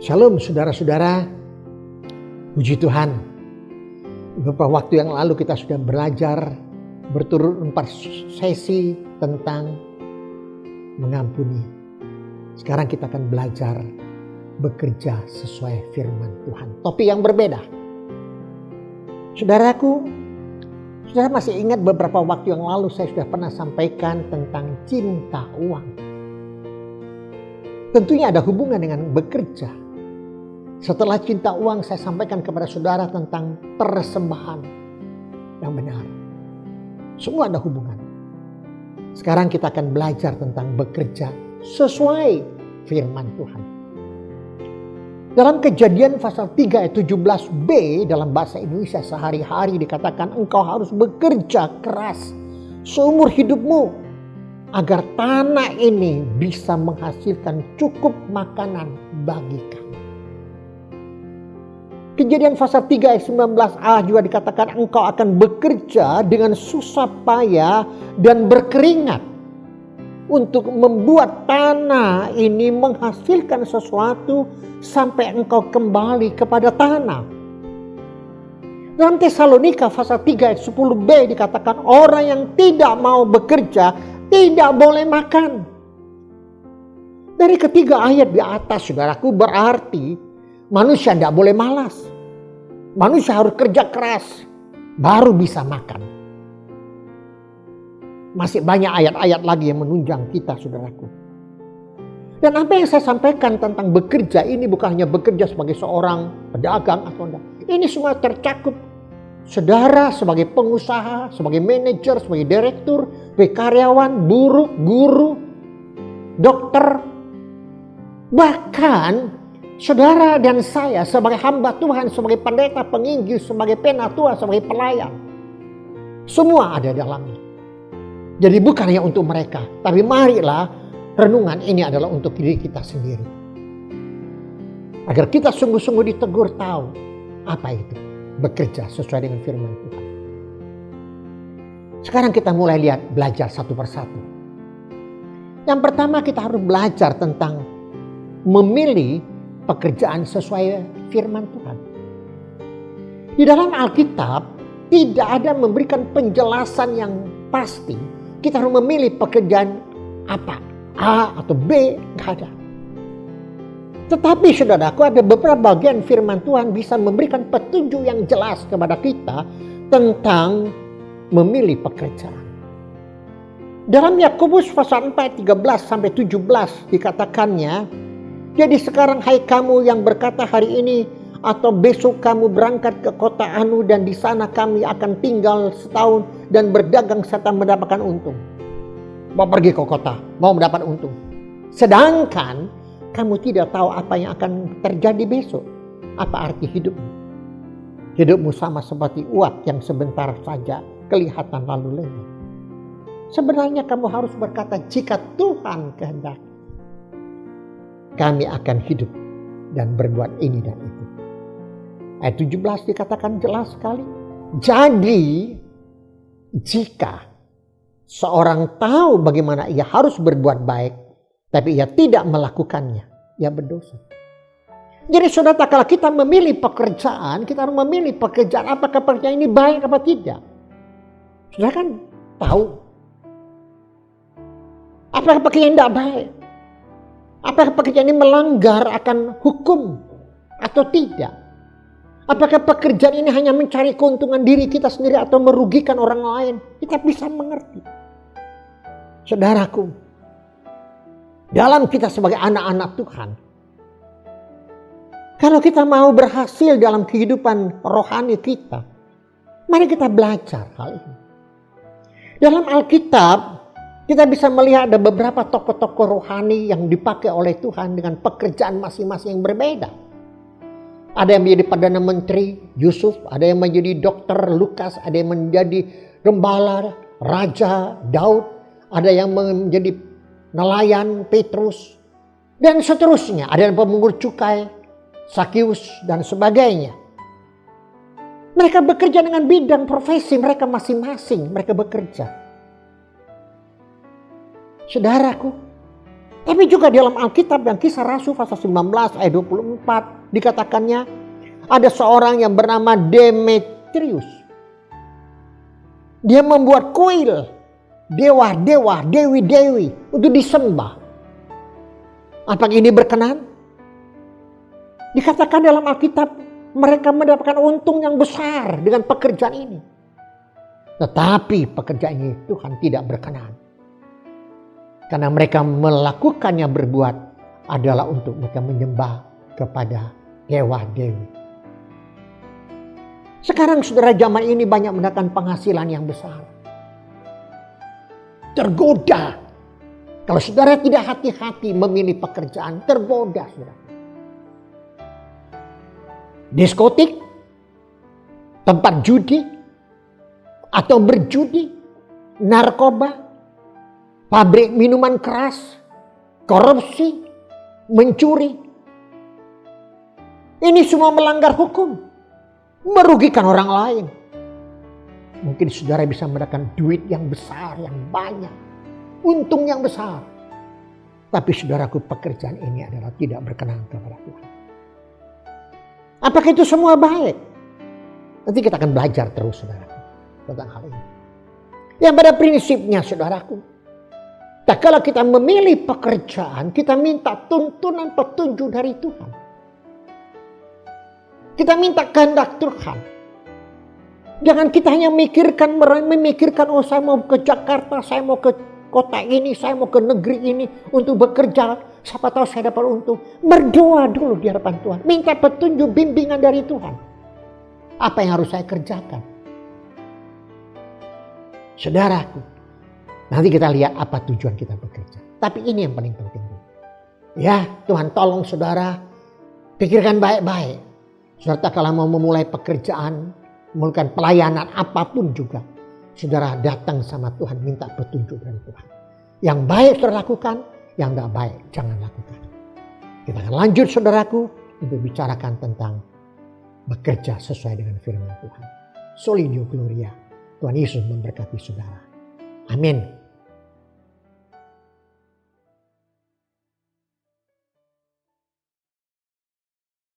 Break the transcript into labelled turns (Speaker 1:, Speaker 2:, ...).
Speaker 1: Shalom saudara-saudara, puji Tuhan. Beberapa waktu yang lalu kita sudah belajar berturut 4 sesi tentang mengampuni. Sekarang kita akan belajar bekerja sesuai firman Tuhan. Topik yang berbeda. Saudaraku, saudara masih ingat beberapa waktu yang lalu saya sudah pernah sampaikan tentang cinta uang. Tentunya ada hubungan dengan bekerja. Setelah cinta uang, saya sampaikan kepada saudara tentang persembahan yang benar. Semua ada hubungan. Sekarang kita akan belajar tentang bekerja sesuai firman Tuhan. Dalam Kejadian pasal 3 ayat 17b dalam bahasa Indonesia sehari-hari dikatakan engkau harus bekerja keras seumur hidupmu agar tanah ini bisa menghasilkan cukup makanan bagi kamu. Kejadian pasal 3 ayat 19a juga dikatakan engkau akan bekerja dengan susah payah dan berkeringat untuk membuat tanah ini menghasilkan sesuatu sampai engkau kembali kepada tanah. Dalam Tesalonika pasal 3 ayat 10b dikatakan orang yang tidak mau bekerja tidak boleh makan. Dari ketiga ayat di atas saudaraku berarti manusia tidak boleh malas. Manusia harus kerja keras baru bisa makan. Masih banyak ayat-ayat lagi yang menunjang kita saudaraku. Dan apa yang saya sampaikan tentang bekerja ini bukan hanya bekerja sebagai seorang pedagang atau enggak. Ini semua tercakup. Saudara sebagai pengusaha, sebagai manajer, sebagai direktur, sebagai karyawan, buruh, guru, dokter. Bahkan saudara dan saya sebagai hamba Tuhan, sebagai pendeta, penginjil, sebagai penatua, sebagai pelayan. Semua ada dalamnya. Jadi bukan hanya untuk mereka. Tapi marilah renungan ini adalah untuk diri kita sendiri. Agar kita sungguh-sungguh ditegur tahu apa itu. Bekerja sesuai dengan firman Tuhan. Sekarang kita mulai belajar satu persatu. Yang pertama kita harus belajar tentang memilih pekerjaan sesuai firman Tuhan. Di dalam Alkitab tidak ada memberikan penjelasan yang pasti. Kita harus memilih pekerjaan apa, A atau B, nggak ada. Tetapi saudaraku ada beberapa bagian firman Tuhan bisa memberikan petunjuk yang jelas kepada kita tentang memilih pekerjaan. Dalam Yakobus pasal 4 13 sampai 17 dikatakannya, jadi sekarang hai kamu yang berkata hari ini atau besok kamu berangkat ke kota Anu dan di sana kami akan tinggal setahun dan berdagang serta mendapatkan untung. Mau pergi ke kota, mau mendapat untung. Sedangkan kamu tidak tahu apa yang akan terjadi besok. Apa arti hidupmu? Hidupmu sama seperti uap yang sebentar saja kelihatan lalu lenyap. Sebenarnya kamu harus berkata jika Tuhan kehendaki, kami akan hidup dan berbuat ini dan itu. Ayat 17 dikatakan jelas sekali. Jadi jika seorang tahu bagaimana ia harus berbuat baik, tapi ia tidak melakukannya, ia berdosa. Jadi saudara, kalau kita memilih pekerjaan, kita harus memilih pekerjaan apakah pekerjaan ini baik apa tidak. Saudara kan tahu apakah pekerjaan tidak baik. Apakah pekerjaan ini melanggar akan hukum atau tidak? Apakah pekerjaan ini hanya mencari keuntungan diri kita sendiri atau merugikan orang lain? Kita bisa mengerti. Saudaraku, dalam kita sebagai anak-anak Tuhan, kalau kita mau berhasil dalam kehidupan rohani kita, mari kita belajar hal ini. Dalam Alkitab, kita bisa melihat ada beberapa tokoh-tokoh rohani yang dipakai oleh Tuhan dengan pekerjaan masing-masing yang berbeda. Ada yang menjadi Perdana Menteri, Yusuf. Ada yang menjadi dokter, Lukas. Ada yang menjadi gembala, Raja, Daud. Ada yang menjadi nelayan, Petrus. Dan seterusnya. Ada yang pemungut cukai, Sakius, dan sebagainya. Mereka bekerja dengan bidang profesi mereka masing-masing. Mereka bekerja. Saudaraku, Tapi juga dalam Alkitab yang Kisah Rasul pasal 19 ayat 24 dikatakannya ada seorang yang bernama Demetrius. Dia membuat kuil dewa-dewa, dewi-dewi untuk disembah. Apakah ini berkenan? Dikatakan dalam Alkitab mereka mendapatkan untung yang besar dengan pekerjaan ini. Tetapi pekerjaan ini Tuhan tidak berkenan. Karena mereka melakukannya berbuat adalah untuk mereka menyembah kepada dewa-dewi. Sekarang saudara, zaman ini banyak mendapatkan penghasilan yang besar. Tergoda. Kalau saudara tidak hati-hati memilih pekerjaan, tergoda saudara. Diskotik, tempat judi, atau berjudi, narkoba, pabrik minuman keras, korupsi, mencuri. Ini semua melanggar hukum, merugikan orang lain. Mungkin saudara bisa mendapatkan duit yang besar, yang banyak, untung yang besar. Tapi saudaraku, pekerjaan ini adalah tidak berkenan kepada Tuhan. Apakah itu semua baik? Nanti kita akan belajar terus saudaraku tentang hal ini. Yang pada prinsipnya saudaraku, tak kala kita memilih pekerjaan, kita minta tuntunan petunjuk dari Tuhan. Kita minta kehendak Tuhan. Jangan kita hanya memikirkan, oh saya mau ke Jakarta, saya mau ke kota ini, saya mau ke negeri ini untuk bekerja. Siapa tahu saya dapat untung. Berdoa dulu di hadapan Tuhan. Minta petunjuk, bimbingan dari Tuhan. Apa yang harus saya kerjakan? Saudaraku, nanti kita lihat apa tujuan kita bekerja. Tapi ini yang paling penting. Ya, Tuhan tolong saudara, pikirkan baik-baik. Saudara kalau mau memulai pekerjaan, memulakan pelayanan apapun juga, saudara datang sama Tuhan, minta petunjuk dari Tuhan. Yang baik saudara lakukan, yang tidak baik jangan lakukan. Kita akan lanjut saudaraku untuk bicarakan tentang bekerja sesuai dengan firman Tuhan. Soli Deo Gloria. Tuhan Yesus memberkati saudara. Amin.